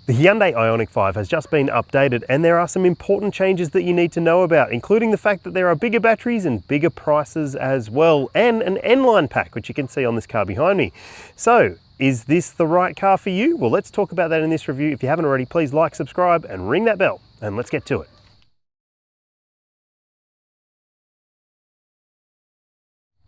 The Hyundai Ioniq 5 has just been updated and there are some important changes that you need to know about, including the fact that there are bigger batteries and bigger prices as well, and an N-line pack, which you can see on this car behind me. So, is this the right car for you? Well, let's talk about that in this review. If you haven't already, please like, subscribe, and ring that bell, and let's get to it.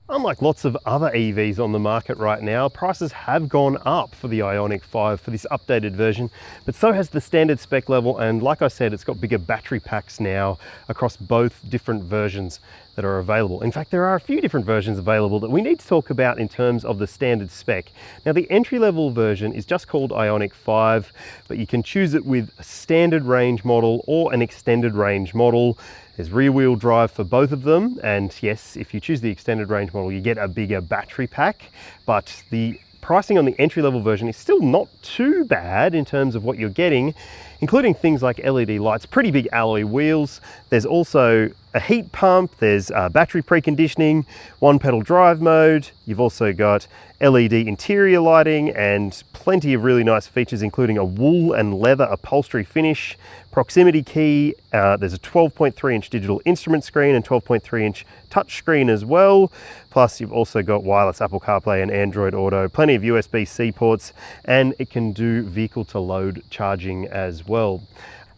Unlike lots of other EVs on the market right now, prices have gone up for the Ioniq 5 for this updated version, but so has the standard spec level, and like I said, it's got bigger battery packs now across both different versions that are available. In fact, there are a few different versions available that we need to talk about in terms of the standard spec. Now, the entry-level version is just called Ioniq 5, but you can choose it with a standard range model or an extended range model. There's rear-wheel drive for both of them, and yes, if you choose the extended range model, you get a bigger battery pack, but the pricing on the entry-level version is still not too bad in terms of what you're getting, including things like LED lights, pretty big alloy wheels. There's also a heat pump, there's battery preconditioning, one-pedal drive mode. You've also got LED interior lighting and plenty of really nice features, including a wool and leather upholstery finish, proximity key. There's a 12.3-inch digital instrument screen and 12.3-inch touch screen as well. Plus, you've also got wireless Apple CarPlay and Android Auto, plenty of USB-C ports, and it can do vehicle-to-load charging as well.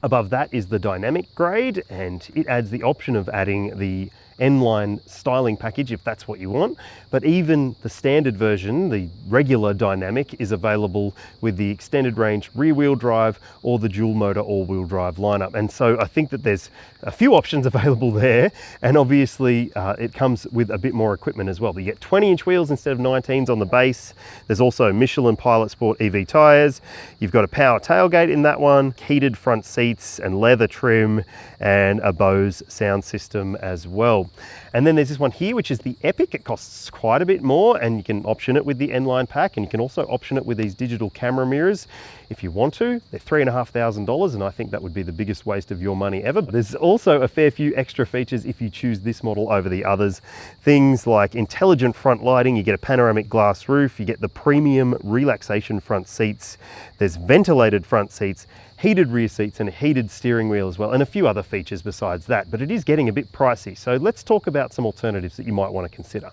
Above that is the dynamic grade, and it adds the option of adding the N-line styling package if that's what you want. But even the standard version, the regular dynamic, is available with the extended range rear-wheel drive or the dual motor all-wheel drive lineup. And so I think that there's a few options available there, and obviously it comes with a bit more equipment as well. You get 20-inch wheels instead of 19s on the base. There's also Michelin Pilot Sport EV tires. You've got a power tailgate in that one, heated front seats and leather trim, and a Bose sound system as well. And then there's this one here, which is the Epic. It costs quite a bit more, and you can option it with the N-line pack, and you can also option it with these digital camera mirrors if you want to. They're $3,500, and I think that would be the biggest waste of your money ever. But there's also a fair few extra features if you choose this model over the others. Things like intelligent front lighting, you get a panoramic glass roof, you get the premium relaxation front seats, there's ventilated front seats, heated rear seats and a heated steering wheel as well, and a few other features besides that, but it is getting a bit pricey. So let's talk about some alternatives that you might want to consider.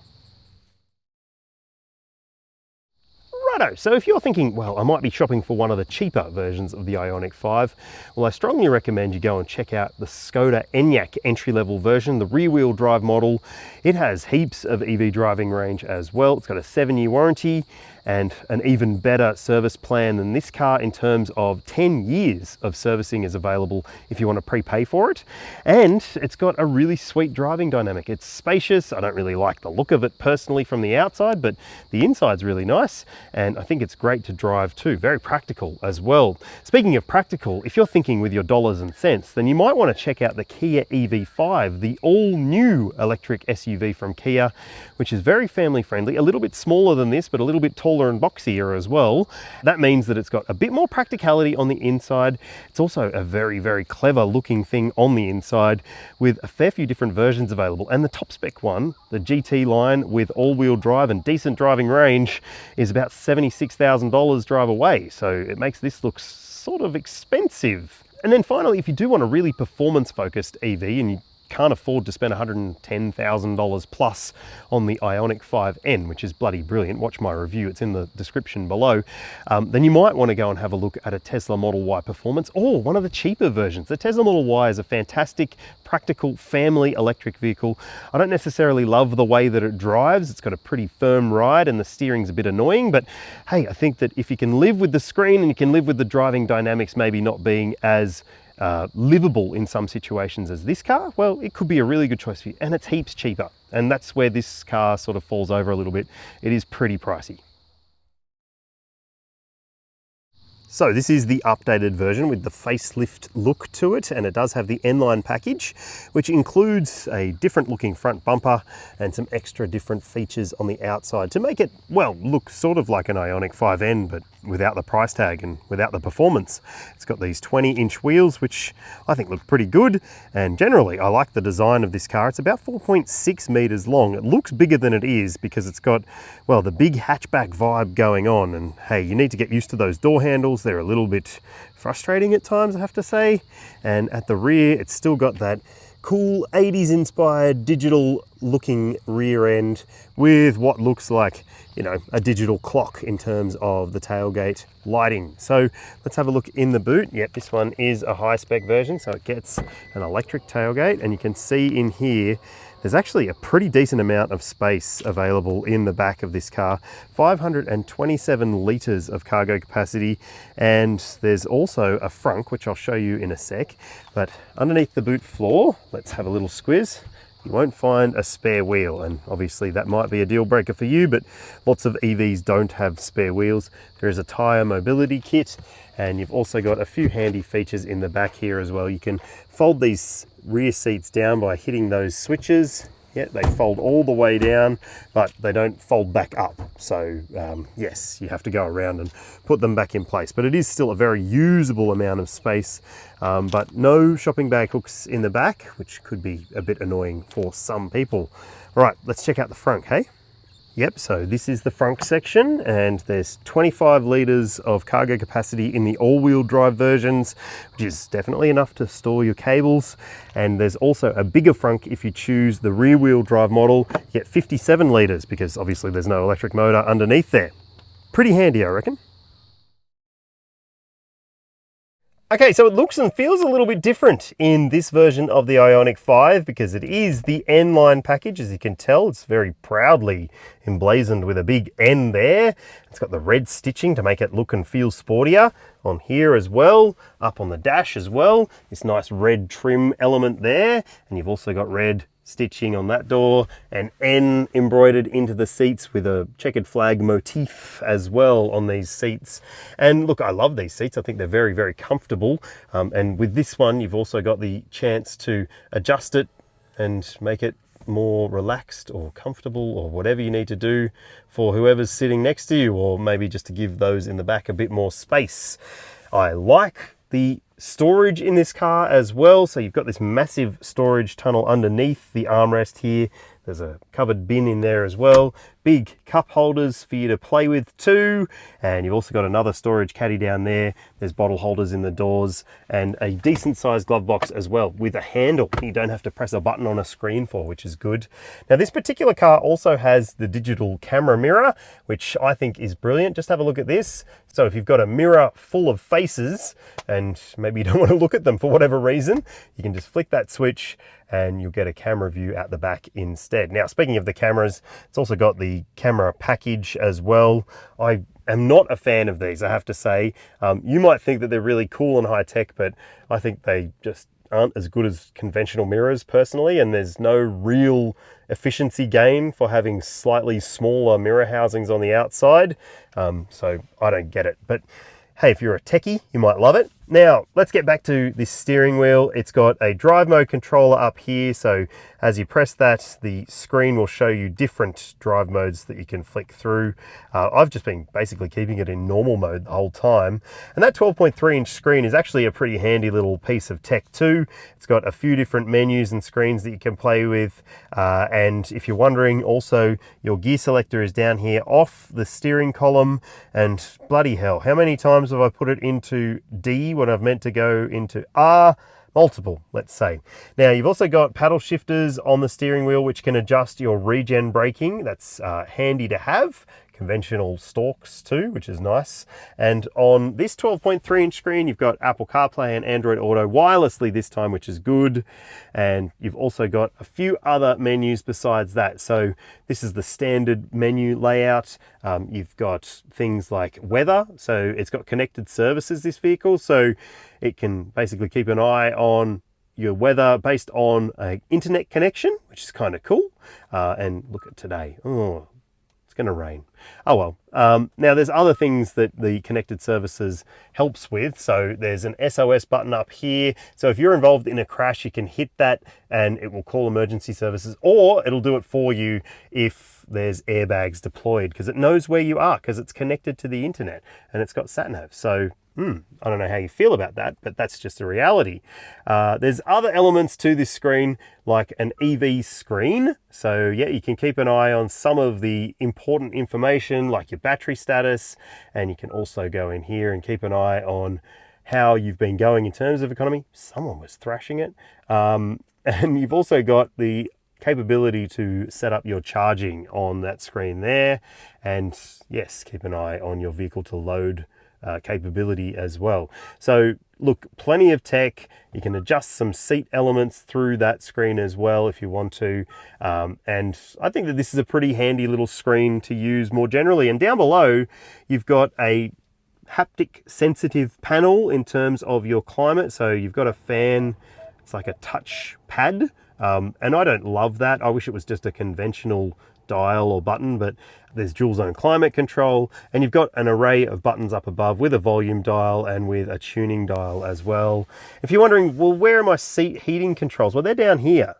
Righto, so if you're thinking, well, I might be shopping for one of the cheaper versions of the Ioniq 5, well, I strongly recommend you go and check out the Skoda Enyaq entry-level version, the rear-wheel drive model. It has heaps of EV driving range as well. It's got a 7-year warranty and an even better service plan than this car in terms of 10 years of servicing is available if you want to prepay for it. And it's got a really sweet driving dynamic. It's spacious. I don't really like the look of it personally from the outside, but the inside's really nice. And I think it's great to drive too. Very practical as well. Speaking of practical, if you're thinking with your dollars and cents, then you might want to check out the Kia EV5, the all-new electric SUV from Kia, which is very family friendly, a little bit smaller than this, but a little bit taller and boxier as well. That means that it's got a bit more practicality on the inside. It's also a very, very clever looking thing on the inside with a fair few different versions available. And the top spec one, the GT line with all-wheel drive and decent driving range, is about $76,000 drive away. So it makes this look sort of expensive. And then finally, if you do want a really performance-focused EV and you can't afford to spend $110,000 plus on the Ioniq 5N, which is bloody brilliant, watch my review, it's in the description below, then you might want to go and have a look at a Tesla Model Y Performance or one of the cheaper versions. The Tesla Model Y is a fantastic, practical family electric vehicle. I don't necessarily love the way that it drives. It's got a pretty firm ride and the steering's a bit annoying, but hey, I think that if you can live with the screen and you can live with the driving dynamics maybe not being as livable in some situations as this car, well, it could be a really good choice for you, and it's heaps cheaper. And that's where this car sort of falls over a little bit. It is pretty pricey. So this is the updated version with the facelift look to it, and it does have the N-line package, which includes a different looking front bumper and some extra different features on the outside to make it, well, look sort of like an Ioniq 5N, but without the price tag and without the performance. It's got these 20-inch wheels, which I think look pretty good, and generally I like the design of this car. It's about 4.6 meters long. It looks bigger than it is because it's got, well, the big hatchback vibe going on, and hey, you need to get used to those door handles. They're a little bit frustrating at times, I have to say. And at the rear, it's still got that cool 80s inspired digital looking rear end with what looks like, you know, a digital clock in terms of the tailgate lighting. So let's have a look in the boot. Yep, this one is a high spec version, so it gets an electric tailgate, and you can see in here there's actually a pretty decent amount of space available in the back of this car. 527 litres of cargo capacity, and there's also a frunk, which I'll show you in a sec. But underneath the boot floor, let's have a little squiz. You won't find a spare wheel, and obviously that might be a deal breaker for you, but lots of EVs don't have spare wheels. There is a tyre mobility kit, and you've also got a few handy features in the back here as well. You can fold these rear seats down by hitting those switches. Yeah, they fold all the way down, but they don't fold back up. So yes, you have to go around and put them back in place, but it is still a very usable amount of space, but no shopping bag hooks in the back, which could be a bit annoying for some people. All right, let's check out the front, hey? Yep, so this is the front section, and there's 25 litres of cargo capacity in the all-wheel drive versions, which is definitely enough to store your cables. And there's also a bigger front if you choose the rear-wheel drive model. You get 57 litres because obviously there's no electric motor underneath there. Pretty handy, I reckon. Okay, so it looks and feels a little bit different in this version of the Ioniq 5 because it is the N-line package. As you can tell, it's very proudly emblazoned with a big N there. It's got the red stitching to make it look and feel sportier on here as well, up on the dash as well. This nice red trim element there, and you've also got red stitching on that door and N embroidered into the seats with a checkered flag motif as well on these seats. And look, I love these seats. I think they're very, very comfortable. And with this one, you've also got the chance to adjust it and make it more relaxed or comfortable or whatever you need to do for whoever's sitting next to you, or maybe just to give those in the back a bit more space. I like the storage in this car as well. So you've got this massive storage tunnel underneath the armrest here. There's a covered bin in there as well. Big cup holders for you to play with too. And you've also got another storage caddy down there. There's bottle holders in the doors and a decent sized glove box as well with a handle you don't have to press a button on a screen for, which is good. Now this particular car also has the digital camera mirror, which I think is brilliant. Just have a look at this. So if you've got a mirror full of faces and maybe you don't want to look at them for whatever reason, you can just flick that switch and you'll get a camera view at the back instead. Now, speaking of the cameras, it's also got the camera package as well. I am not a fan of these, I have to say. You might think that they're really cool and high tech, but I think they just aren't as good as conventional mirrors personally, and there's no real efficiency gain for having slightly smaller mirror housings on the outside. So I don't get it, but hey, if you're a techie, you might love it. Now, let's get back to this steering wheel. It's got a drive mode controller up here. So as you press that, the screen will show you different drive modes that you can flick through. I've just been basically keeping it in normal mode the whole time. And that 12.3-inch screen is actually a pretty handy little piece of tech too. It's got a few different menus and screens that you can play with. And if you're wondering, also your gear selector is down here off the steering column. And bloody hell, how many times have I put it into D when I've meant to go into R? Multiple, let's say. Now you've also got paddle shifters on the steering wheel which can adjust your regen braking. That's handy to have. Conventional stalks too, which is nice. And on this 12.3-inch screen, you've got Apple CarPlay and Android Auto wirelessly this time, which is good. And you've also got a few other menus besides that. So this is the standard menu layout. You've got things like weather. So it's got connected services, this vehicle. So it can basically keep an eye on your weather based on an internet connection, which is kind of cool. And look at today. Oh, going to rain. Oh well. Now there's other things that the connected services helps with. So there's an SOS button up here. So if you're involved in a crash, you can hit that and it will call emergency services, or it'll do it for you if there's airbags deployed, because it knows where you are because it's connected to the internet and it's got sat nav. So I don't know how you feel about that, but that's just a reality. There's other elements to this screen, like an EV screen. So yeah, you can keep an eye on some of the important information information like your battery status, and you can also go in here and keep an eye on how you've been going in terms of economy. Someone was thrashing it. And you've also got the capability to set up your charging on that screen there. And yes, keep an eye on your vehicle to load capability as well. So look, plenty of tech. You can adjust some seat elements through that screen as well if you want to. And I think that this is a pretty handy little screen to use more generally. And down below, you've got a haptic sensitive panel in terms of your climate. So you've got a fan, it's like a touch pad. And I don't love that. I wish it was just a conventional dial or button, but there's dual zone climate control, and you've got an array of buttons up above with a volume dial and with a tuning dial as well. If you're wondering, well, where are my seat heating controls? Well, they're down here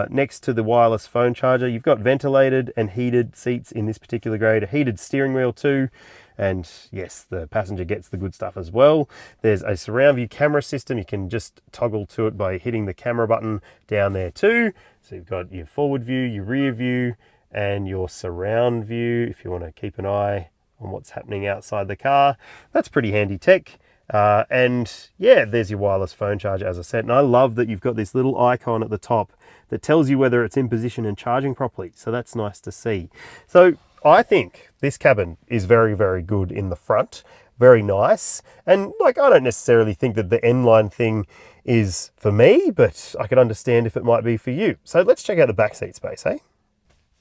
next to the wireless phone charger. You've got ventilated and heated seats in this particular grade, a heated steering wheel too. And yes, the passenger gets the good stuff as well. There's a surround view camera system. You can just toggle to it by hitting the camera button down there too. So you've got your forward view, your rear view, and your surround view if you want to keep an eye on what's happening outside the car. That's pretty handy tech. And yeah, there's your wireless phone charger, as I said. And I love that you've got this little icon at the top that tells you whether it's in position and charging properly. So that's nice to see. So I think this cabin is very, very good in the front. Very nice. And like, I don't necessarily think that the N-line thing is for me, but I could understand if it might be for you. So let's check out the back seat space, eh?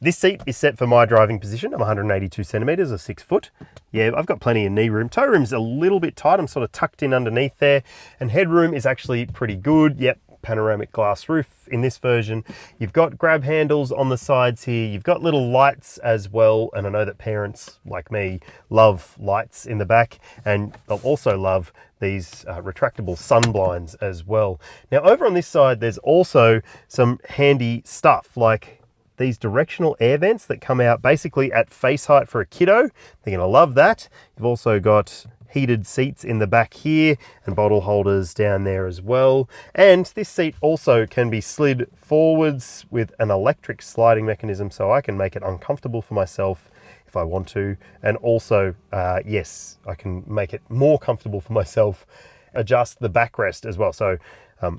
This seat is set for my driving position. I'm 182 centimeters or 6 foot. Yeah, I've got plenty of knee room. Toe room's a little bit tight. I'm sort of tucked in underneath there. And headroom is actually pretty good. Yep, panoramic glass roof in this version. You've got grab handles on the sides here. You've got little lights as well. And I know that parents like me love lights in the back, and they'll also love these retractable sun blinds as well. Now over on this side, there's also some handy stuff like these directional air vents that come out basically at face height for a kiddo. They're gonna love that. You've also got heated seats in the back here and bottle holders down there as well. And this seat also can be slid forwards with an electric sliding mechanism, so I can make it uncomfortable for myself if I want to. And also, yes, I can make it more comfortable for myself, adjust the backrest as well. So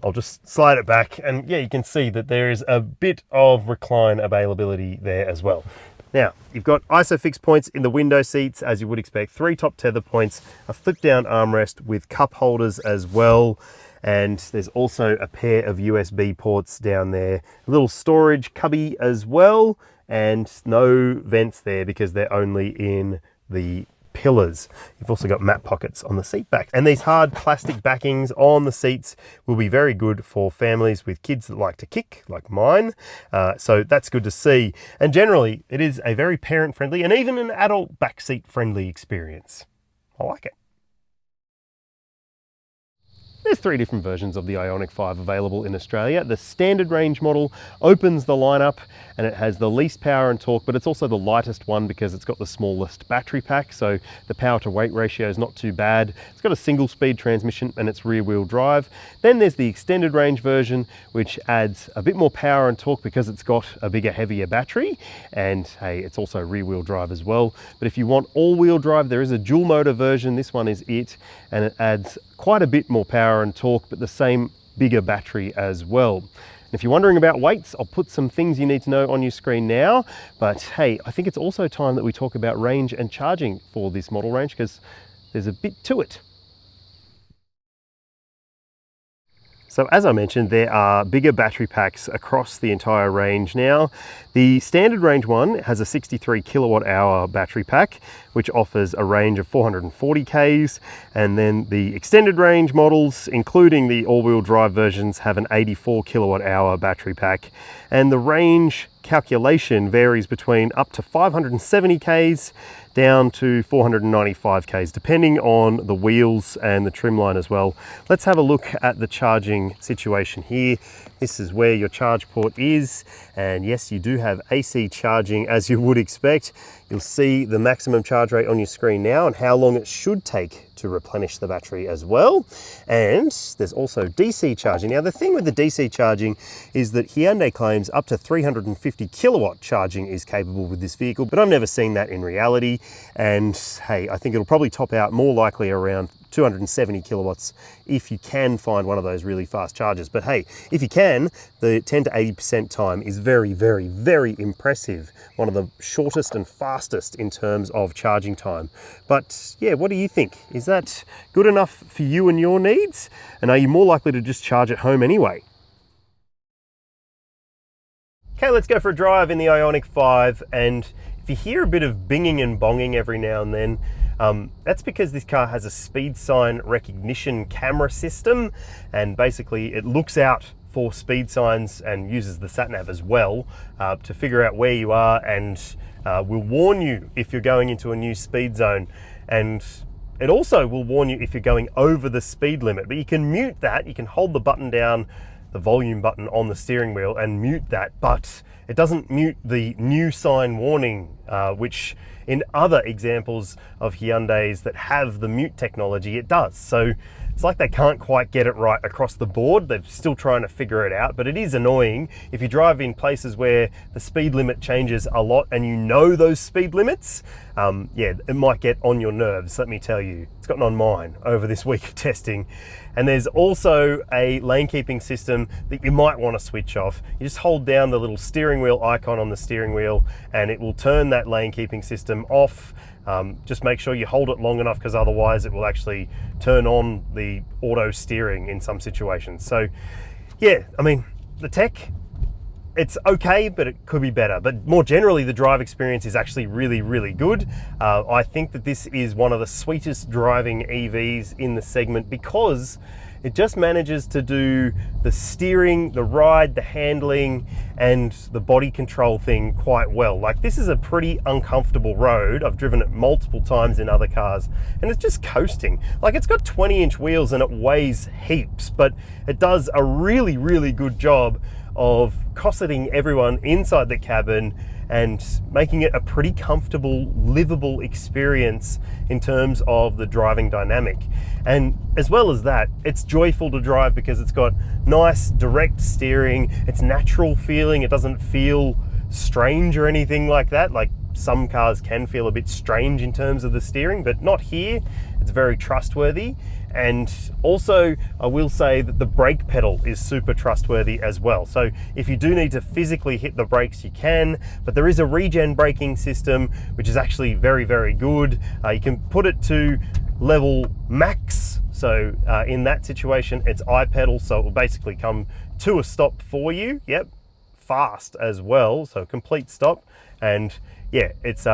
I'll just slide it back, and yeah, you can see that there is a bit of recline availability there as well. Now, you've got ISOFIX points in the window seats, as you would expect, 3 top tether points, a flip down armrest with cup holders as well. And there's also a pair of USB ports down there, a little storage cubby as well, and no vents there because they're only in the pillars. You've also got map pockets on the seat back, and these hard plastic backings on the seats will be very good for families with kids that like to kick, like mine. So that's good to see. And generally, it is a very parent friendly and even an adult backseat friendly experience. I like it. There's 3 different versions of the Ioniq 5 available in Australia. The standard range model opens the lineup, and it has the least power and torque, but it's also the lightest one because it's got the smallest battery pack, so the power to weight ratio is not too bad. It's got a single speed transmission and it's rear wheel drive. Then there's the extended range version, which adds a bit more power and torque because it's got a bigger, heavier battery, and hey, it's also rear wheel drive as well. But if you want all wheel drive, there is a dual motor version. This one is it, and it adds quite a bit more power and torque, but the same bigger battery as well. And if you're wondering about weights, I'll put some things you need to know on your screen now. But hey, I think it's also time that we talk about range and charging for this model range, because there's a bit to it. So as I mentioned, there are bigger battery packs across the entire range now. The standard range one has a 63 kilowatt hour battery pack, which offers a range of 440 Ks. And then the extended range models, including the all-wheel drive versions, have an 84 kilowatt hour battery pack. And the range calculation varies between up to 570 Ks down to 495 k's, depending on the wheels and the trim line as well. Let's have a look at the charging situation here. This is where your charge port is, and yes, you do have AC charging as you would expect. You'll see the maximum charge rate on your screen now and how long it should take to replenish the battery as well. And there's also DC charging. Now, the thing with the DC charging is that Hyundai claims up to 350 kilowatt charging is capable with this vehicle, but I've never seen that in reality. And hey, I think it'll probably top out more likely around 270 kilowatts if you can find one of those really fast chargers. But hey, if you can, the 10 to 80% time is very, very, very impressive. One of the shortest and fastest in terms of charging time. But yeah, what do you think? Is that good enough for you and your needs? And are you more likely to just charge at home anyway? Okay, let's go for a drive in the Ioniq 5, and if you hear a bit of binging and bonging every now and then, that's because this car has a speed sign recognition camera system, and basically it looks out for speed signs and uses the sat-nav as well to figure out where you are, and will warn you if you're going into a new speed zone. And it also will warn you if you're going over the speed limit, but you can mute that. You can hold the button down, the volume button on the steering wheel, and mute that, but it doesn't mute the new sign warning, which in other examples of Hyundais that have the mute technology, it does. So it's like they can't quite get it right across the board. They're still trying to figure it out, but it is annoying if you drive in places where the speed limit changes a lot and you know those speed limits. Yeah, it might get on your nerves, let me tell you. It's gotten on mine over this week of testing. And there's also a lane keeping system that you might want to switch off. You just hold down the little steering wheel icon on the steering wheel and it will turn that lane keeping system off. Just make sure you hold it long enough, because otherwise it will actually turn on the auto steering in some situations. So yeah, I mean, the tech, it's okay, but it could be better. But more generally, the drive experience is actually really, really good. I think that this is one of the sweetest driving EVs in the segment, because it just manages to do the steering, the ride, the handling, and the body control thing quite well. Like, this is a pretty uncomfortable road. I've driven it multiple times in other cars, and it's just coasting. Like, it's got 20-inch wheels and it weighs heaps, but it does a really, really good job of cosseting everyone inside the cabin and making it a pretty comfortable, livable experience in terms of the driving dynamic. And as well as that, it's joyful to drive because it's got nice direct steering, it's natural feeling, it doesn't feel strange or anything like that. Like, some cars can feel a bit strange in terms of the steering, but not here. It's very trustworthy. And also, I will say that the brake pedal is super trustworthy as well. So if you do need to physically hit the brakes, you can, but there is a regen braking system, which is actually very, very good. You can put it to level max. So in that situation, it's iPedal, so it will basically come to a stop for you. Yep, fast as well, so complete stop. And yeah, it's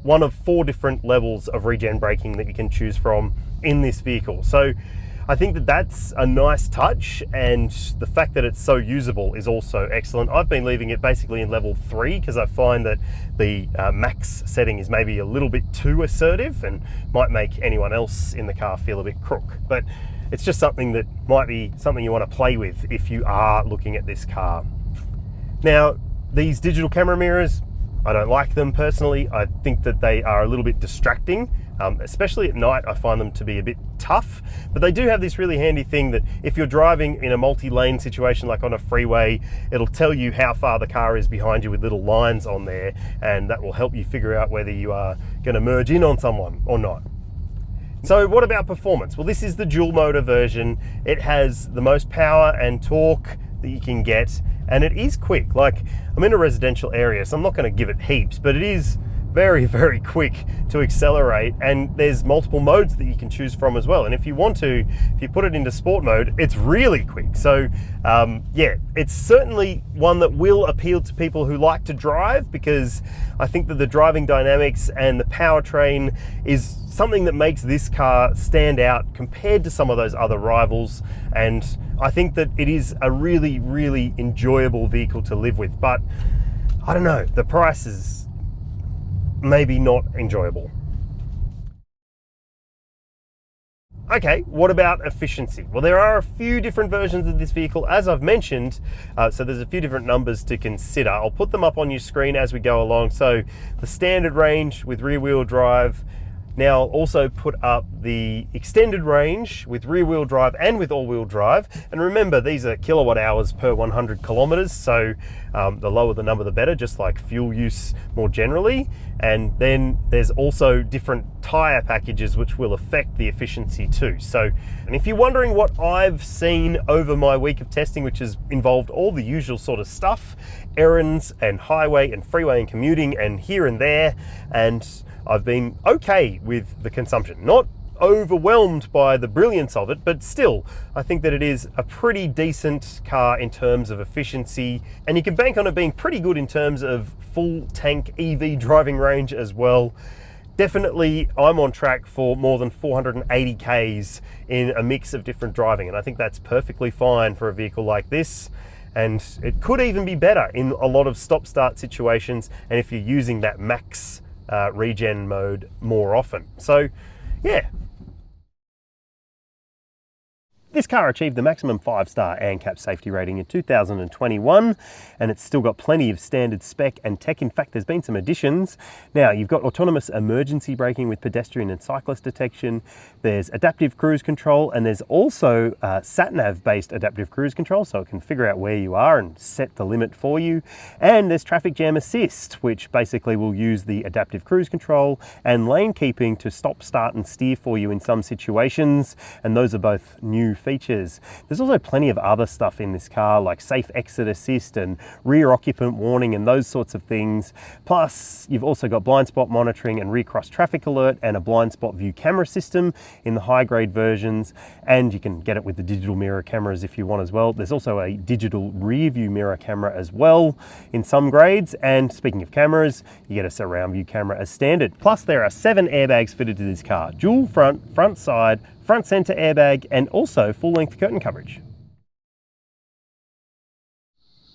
one of 4 different levels of regen braking that you can choose from in this vehicle. So I think that that's a nice touch, and the fact that it's so usable is also excellent. I've been leaving it basically in level 3 because I find that the max setting is maybe a little bit too assertive and might make anyone else in the car feel a bit crook. But it's just something that might be something you want to play with if you are looking at this car. Now, these digital camera mirrors, I don't like them personally. I think that they are a little bit distracting. Especially at night, I find them to be a bit tough, but they do have this really handy thing that if you're driving in a multi-lane situation like on a freeway, it'll tell you how far the car is behind you with little lines on there, and that will help you figure out whether you are going to merge in on someone or not. So what about performance? Well, this is the dual motor version. It has the most power and torque that you can get, and it is quick. Like, I'm in a residential area, so I'm not going to give it heaps, but it is very, very quick to accelerate, and there's multiple modes that you can choose from as well. And if you want to, if you put it into sport mode, it's really quick. So yeah, it's certainly one that will appeal to people who like to drive, because I think that the driving dynamics and the powertrain is something that makes this car stand out compared to some of those other rivals. And I think that it is a really, really enjoyable vehicle to live with. But I don't know, the price is maybe not enjoyable. Okay, what about efficiency? Well, there are a few different versions of this vehicle, as I've mentioned, so there's a few different numbers to consider. I'll put them up on your screen as we go along. So the standard range with rear-wheel drive. Now I'll also put up the extended range with rear-wheel drive and with all-wheel drive. And remember, these are kilowatt hours per 100 kilometers, so the lower the number, the better, just like fuel use more generally. And then there's also different tire packages which will affect the efficiency too. So, and if you're wondering what I've seen over my week of testing, which has involved all the usual sort of stuff, errands and highway and freeway and commuting and here and there, and I've been okay with the consumption. Not overwhelmed by the brilliance of it, but still, I think that it is a pretty decent car in terms of efficiency, and you can bank on it being pretty good in terms of full tank EV driving range as well. Definitely, I'm on track for more than 480 Ks in a mix of different driving, and I think that's perfectly fine for a vehicle like this. And it could even be better in a lot of stop-start situations, and if you're using that max regen mode more often. So yeah, this car achieved the maximum 5-star ANCAP safety rating in 2021, and it's still got plenty of standard spec and tech. In fact, there's been some additions. Now, you've got autonomous emergency braking with pedestrian and cyclist detection, there's adaptive cruise control, and there's also sat-nav based adaptive cruise control, so it can figure out where you are and set the limit for you. And there's traffic jam assist, which basically will use the adaptive cruise control and lane keeping to stop, start and steer for you in some situations, and those are both new features. There's also plenty of other stuff in this car, like safe exit assist and rear occupant warning and those sorts of things. Plus, you've also got blind spot monitoring and rear cross traffic alert and a blind spot view camera system in the high grade versions, and you can get it with the digital mirror cameras if you want as well. There's also a digital rear view mirror camera as well in some grades, and speaking of cameras, you get a surround view camera as standard. Plus, there are 7 airbags fitted to this car: dual front side, front center airbag, and also full-length curtain coverage.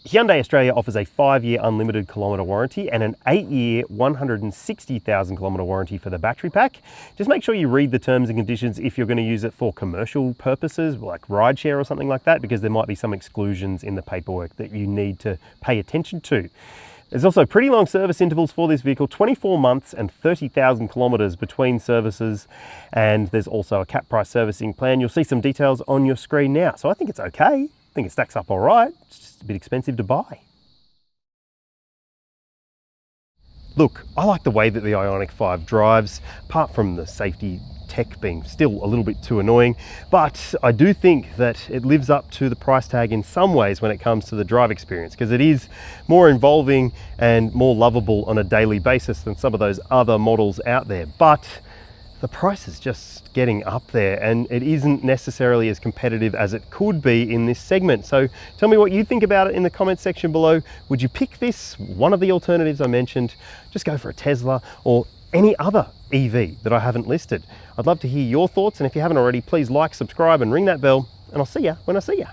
Hyundai Australia offers a 5-year unlimited kilometre warranty and an 8-year 160,000 kilometre warranty for the battery pack. Just make sure you read the terms and conditions if you're going to use it for commercial purposes, like rideshare or something like that, because there might be some exclusions in the paperwork that you need to pay attention to. There's also pretty long service intervals for this vehicle, 24 months and 30,000 kilometres between services. And there's also a cap price servicing plan. You'll see some details on your screen now. So I think it's okay. I think it stacks up all right. It's just a bit expensive to buy. Look, I like the way that the Ioniq 5 drives, apart from the safety tech being still a little bit too annoying, but I do think that it lives up to the price tag in some ways when it comes to the drive experience, because it is more involving and more lovable on a daily basis than some of those other models out there. But the price is just getting up there, and it isn't necessarily as competitive as it could be in this segment. So tell me what you think about it in the comments section below. Would you pick this, one of the alternatives I mentioned? Just go for a Tesla or any other EV that I haven't listed. I'd love to hear your thoughts, and if you haven't already, please like, subscribe and ring that bell, and I'll see you when I see you.